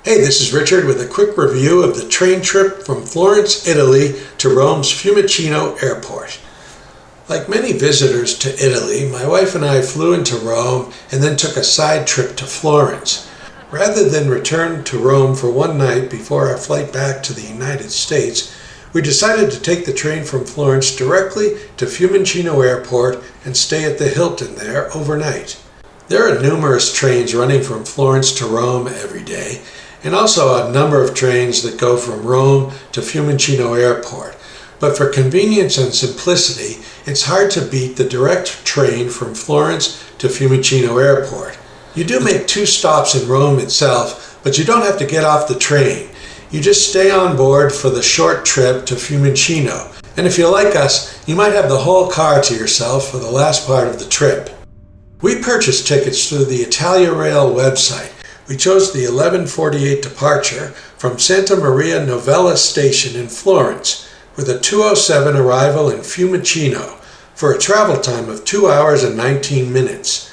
Hey, this is Richard with a quick review of the train trip from Florence, Italy to Rome's Fiumicino Airport. Like many visitors to Italy, my wife and I flew into Rome and then took a side trip to Florence. Rather than return to Rome for one night before our flight back to the United States, we decided to take the train from Florence directly to Fiumicino Airport and stay at the Hilton there overnight. There are numerous trains running from Florence to Rome every day, and also a number of trains that go from Rome to Fiumicino Airport. But for convenience and simplicity, it's hard to beat the direct train from Florence to Fiumicino Airport. You do make 2 stops in Rome itself, but you don't have to get off the train. You just stay on board for the short trip to Fiumicino. And if you're like us, you might have the whole car to yourself for the last part of the trip. We purchased tickets through the Italia Rail website. We chose the 11:48 departure from Santa Maria Novella station in Florence with a 2:07 arrival in Fiumicino for a travel time of 2 hours and 19 minutes.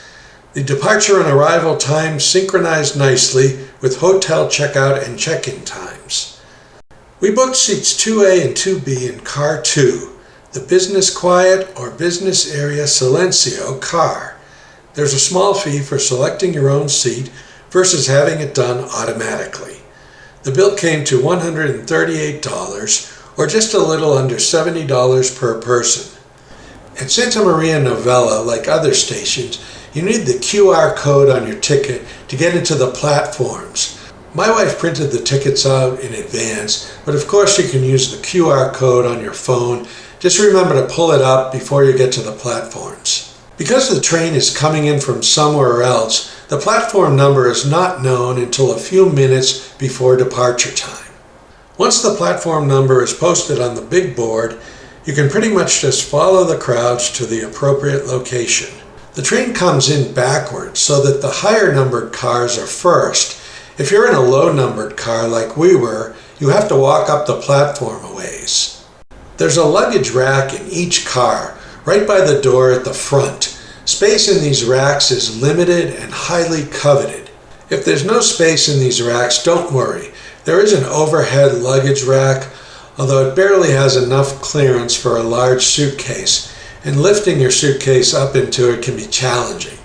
The departure and arrival times synchronized nicely with hotel checkout and check-in times. We booked seats 2A and 2B in Car 2, the Business Quiet or Business Area Silenzio car. There's a small fee for selecting your own seat versus having it done automatically. The bill came to $138, or just a little under $70 per person. At Santa Maria Novella, like other stations, you need the QR code on your ticket to get into the platforms. My wife printed the tickets out in advance, but of course you can use the QR code on your phone. Just remember to pull it up before you get to the platforms. Because the train is coming in from somewhere else, the platform number is not known until a few minutes before departure time. Once the platform number is posted on the big board, you can pretty much just follow the crowds to the appropriate location. The train comes in backwards so that the higher numbered cars are first. If you're in a low numbered car like we were, you have to walk up the platform a ways. There's a luggage rack in each car, right by the door at the front. Space in these racks is limited and highly coveted. If there's no space in these racks, don't worry. There is an overhead luggage rack, although it barely has enough clearance for a large suitcase, and lifting your suitcase up into it can be challenging.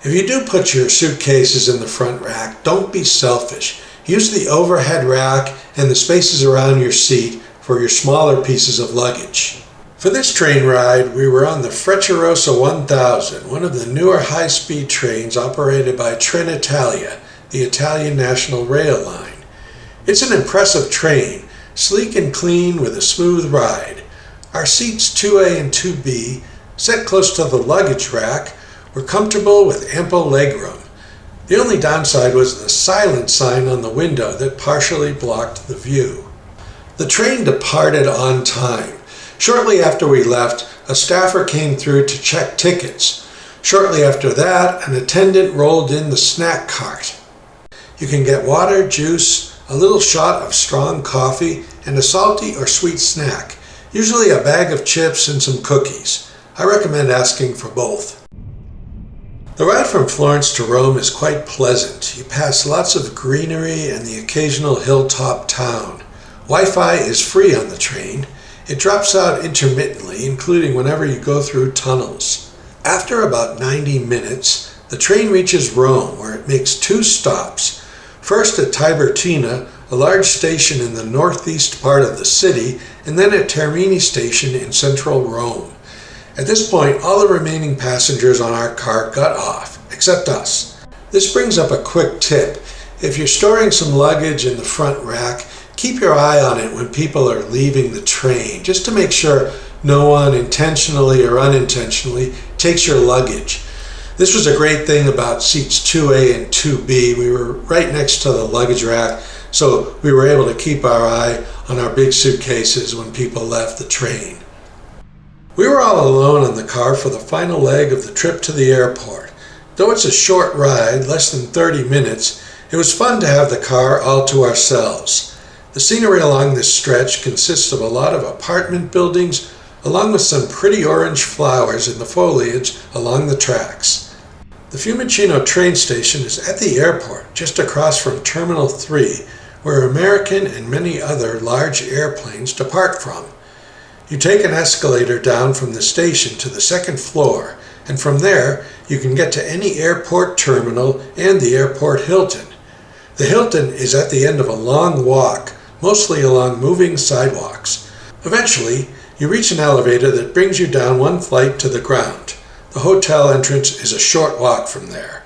If you do put your suitcases in the front rack, don't be selfish. Use the overhead rack and the spaces around your seat for your smaller pieces of luggage. For this train ride, we were on the Frecciarossa 1000, one of the newer high-speed trains operated by Trenitalia, the Italian national rail line. It's an impressive train, sleek and clean with a smooth ride. Our seats 2A and 2B, set close to the luggage rack, were comfortable with ample legroom. The only downside was the silent sign on the window that partially blocked the view. The train departed on time. Shortly after we left, a staffer came through to check tickets. Shortly after that, an attendant rolled in the snack cart. You can get water, juice, a little shot of strong coffee, and a salty or sweet snack, usually a bag of chips and some cookies. I recommend asking for both. The ride from Florence to Rome is quite pleasant. You pass lots of greenery and the occasional hilltop town. Wi-Fi is free on the train. It drops out intermittently, including whenever you go through tunnels. After about 90 minutes, the train reaches Rome, where it makes 2 stops. First at Tiburtina, a large station in the northeast part of the city, and then at Termini station in central Rome. At this point, all the remaining passengers on our car got off, except us. This brings up a quick tip. If you're storing some luggage in the front rack, keep your eye on it when people are leaving the train, just to make sure no one intentionally or unintentionally takes your luggage. This was a great thing about seats 2A and 2B. We were right next to the luggage rack, so we were able to keep our eye on our big suitcases when people left the train. We were all alone in the car for the final leg of the trip to the airport. Though it's a short ride, less than 30 minutes, it was fun to have the car all to ourselves. The scenery along this stretch consists of a lot of apartment buildings, along with some pretty orange flowers in the foliage along the tracks. The Fiumicino train station is at the airport, just across from Terminal 3, where American and many other large airplanes depart from. You take an escalator down from the station to the second floor, and from there you can get to any airport terminal and the airport Hilton. The Hilton is at the end of a long walk, mostly along moving sidewalks. Eventually, you reach an elevator that brings you down one flight to the ground. The hotel entrance is a short walk from there.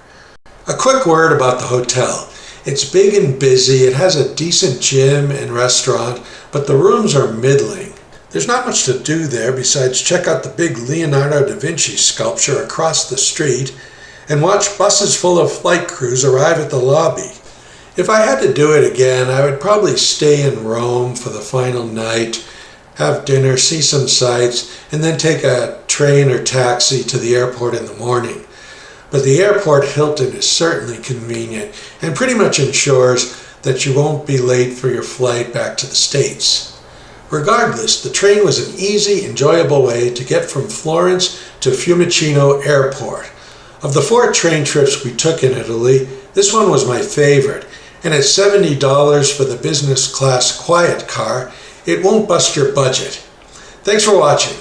A quick word about the hotel. It's big and busy, it has a decent gym and restaurant, but the rooms are middling. There's not much to do there besides check out the big Leonardo da Vinci sculpture across the street and watch buses full of flight crews arrive at the lobby. If I had to do it again, I would probably stay in Rome for the final night, have dinner, see some sights, and then take a train or taxi to the airport in the morning. But the airport Hilton is certainly convenient and pretty much ensures that you won't be late for your flight back to the States. Regardless, the train was an easy, enjoyable way to get from Florence to Fiumicino Airport. Of the 4 train trips we took in Italy, this one was my favorite, and at $70 for the business class quiet car, it won't bust your budget. Thanks for watching.